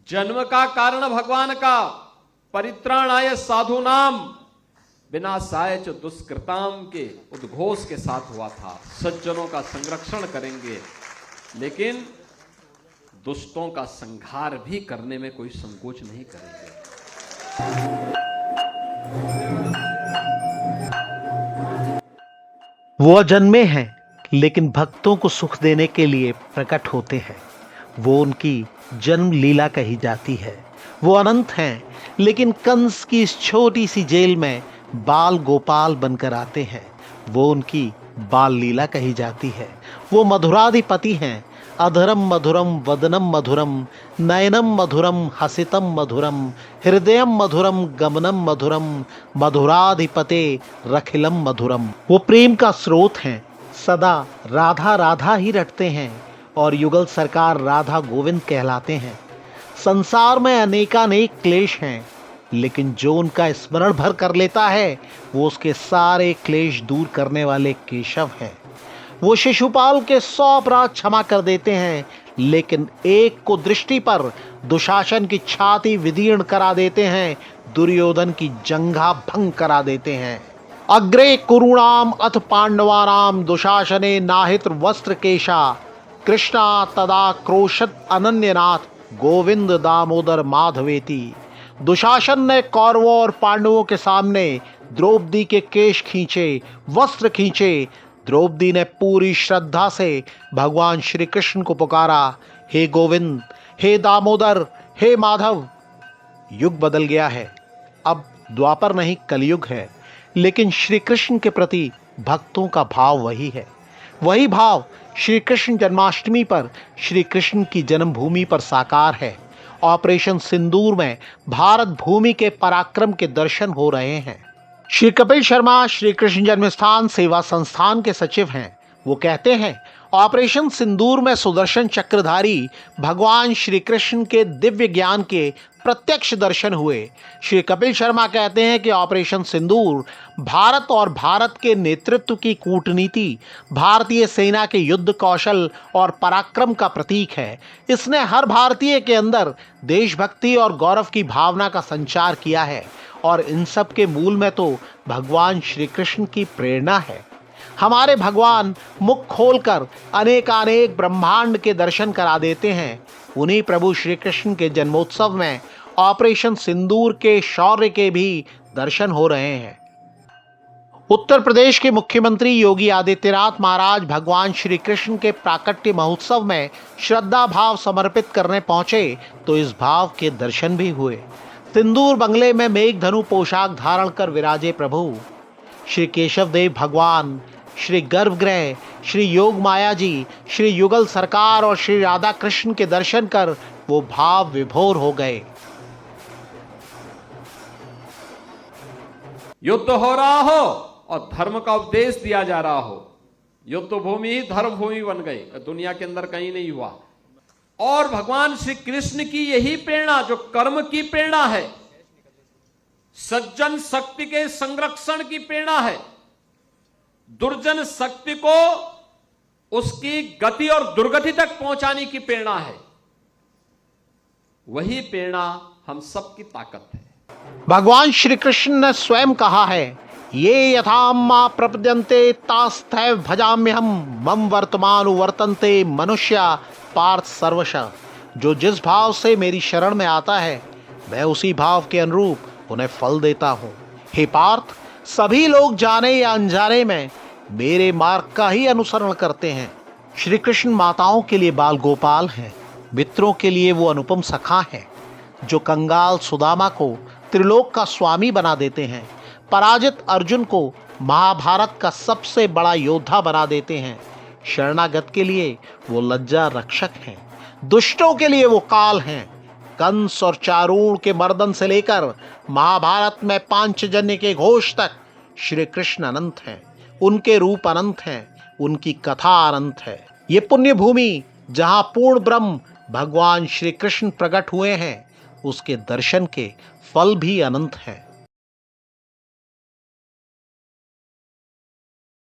जन्म का कारण भगवान का, परित्राणाय साधूनाम विनाशाय च दुष्कृताम के उद्घोष के साथ हुआ था। सज्जनों का संरक्षण करेंगे, लेकिन दुष्टों का संहार भी करने में कोई संकोच नहीं करेंगे। वो अजन्मे हैं, लेकिन भक्तों को सुख देने के लिए प्रकट होते हैं। वो उनकी जन्म लीला कही जाती है। वो अनंत हैं, लेकिन कंस की इस छोटी सी जेल में बाल गोपाल बनकर आते हैं। वो उनकी बाल लीला कही जाती है। वो मधुराधिपति हैं। अधरम मधुरम वदनम मधुरम नयनम मधुरम हसितम मधुरम हृदयम मधुरम गमनम मधुरम मधुराधिपते रखिलम मधुरम। वो प्रेम का स्रोत हैं। सदा राधा राधा ही रटते हैं और युगल सरकार राधा गोविंद कहलाते हैं। संसार में अनेकानेक क्लेश हैं, लेकिन जो उनका स्मरण भर कर लेता है वो उसके सारे क्लेश दूर करने वाले केशव हैं। वो शिशुपाल के 100 अपराध क्षमा कर देते हैं, लेकिन एक को दृष्टि पर दुशासन की छाती विदीर्ण करा देते हैं, दुर्योधन की जंघा भंग करा देते हैं। अग्रे कुरुणाम अथ पांडवानाम दुशासने नाहित वस्त्र केशा कृष्णा तदा क्रोशत अनन्यनाथ गोविंद दामोदर माधवेति। दुशासन ने कौरवों और पांडवों के सामने द्रौपदी के केश खींचे, वस्त्र खींचे। द्रौपदी ने पूरी श्रद्धा से भगवान श्री कृष्ण को पुकारा, हे गोविंद, हे दामोदर, हे माधव। युग बदल गया है, अब द्वापर नहीं कलयुग है, लेकिन श्री कृष्ण के प्रति भक्तों का भाव वही है। वही भाव श्री कृष्ण जन्माष्टमी पर श्री कृष्ण की जन्मभूमि पर साकार है। ऑपरेशन सिंदूर में भारत भूमि के पराक्रम के दर्शन हो रहे हैं। श्री कपिल शर्मा श्री कृष्ण जन्मस्थान सेवा संस्थान के सचिव हैं। वो कहते हैं, ऑपरेशन सिंदूर में सुदर्शन चक्रधारी भगवान श्री कृष्ण के दिव्य ज्ञान के प्रत्यक्ष दर्शन हुए। श्री कपिल शर्मा कहते हैं कि ऑपरेशन सिंदूर भारत और भारत के नेतृत्व की कूटनीति, भारतीय सेना के युद्ध कौशल और पराक्रम का प्रतीक है। इसने हर भारतीय के अंदर देशभक्ति और गौरव की भावना का संचार किया है, और इन सब के मूल में तो भगवान श्री कृष्ण की प्रेरणा है। हमारे भगवान मुख खोलकर अनेकानेक ब्रह्मांड के दर्शन करा देते हैं। उन्हीं प्रभु श्री कृष्ण के जन्मोत्सव में ऑपरेशन सिंदूर के शौर्य के भी दर्शन हो रहे हैं। उत्तर प्रदेश के मुख्यमंत्री योगी आदित्यनाथ महाराज भगवान श्री कृष्ण के प्राकट्य महोत्सव में श्रद्धा भाव समर्पित करने पहुंचे तो इस भाव के दर्शन भी हुए। सिंदूर बंगले में मेघधनु पोशाक धारण कर विराजे प्रभु श्री केशव देव भगवान, श्री गर्भगृह, श्री योग माया जी, श्री युगल सरकार और श्री राधा कृष्ण के दर्शन कर वो भाव विभोर हो गए। युद्ध हो रहा हो और धर्म का उपदेश दिया जा रहा हो, युद्ध भूमि ही धर्म भूमि बन गई, दुनिया के अंदर कहीं नहीं हुआ। और भगवान श्री कृष्ण की यही प्रेरणा, जो कर्म की प्रेरणा है, सज्जन शक्ति के संरक्षण की प्रेरणा है, दुर्जन शक्ति को उसकी गति और दुर्गति तक पहुंचाने की प्रेरणा है, वही प्रेरणा हम सबकी ताकत है। भगवान श्री कृष्ण ने स्वयं कहा है, ये यथाम मा प्रपद्यन्ते तास्थैव भजाम्यहम मम वर्तमानु वर्तन्ते मनुष्या पार्थ सर्वशः। जो जिस भाव से मेरी शरण में आता है, मैं उसी भाव के अनुरूप उन्हें फल देता हूँ। हे पार्थ, सभी लोग जाने या अनजाने में मेरे मार्ग का ही अनुसरण करते हैं। श्री कृष्ण माताओं के लिए बाल गोपाल हैं, मित्रों के लिए वो अनुपम सखा हैं, जो कंगाल सुदामा को त्रिलोक का स्वामी बना देते हैं, पराजित अर्जुन को महाभारत का सबसे बड़ा योद्धा बना देते हैं। शरणागत के लिए वो लज्जा रक्षक हैं, दुष्टों के लिए वो काल हैं। कंस और चारूण के मर्दन से लेकर महाभारत में पांचजन्य के घोष तक श्री कृष्ण अनंत हैं, उनके रूप अनंत हैं, उनकी कथा अनंत है। ये पुण्य भूमि जहां पूर्ण ब्रह्म भगवान श्री कृष्ण प्रकट हुए हैं, उसके दर्शन के फल भी अनंत हैं।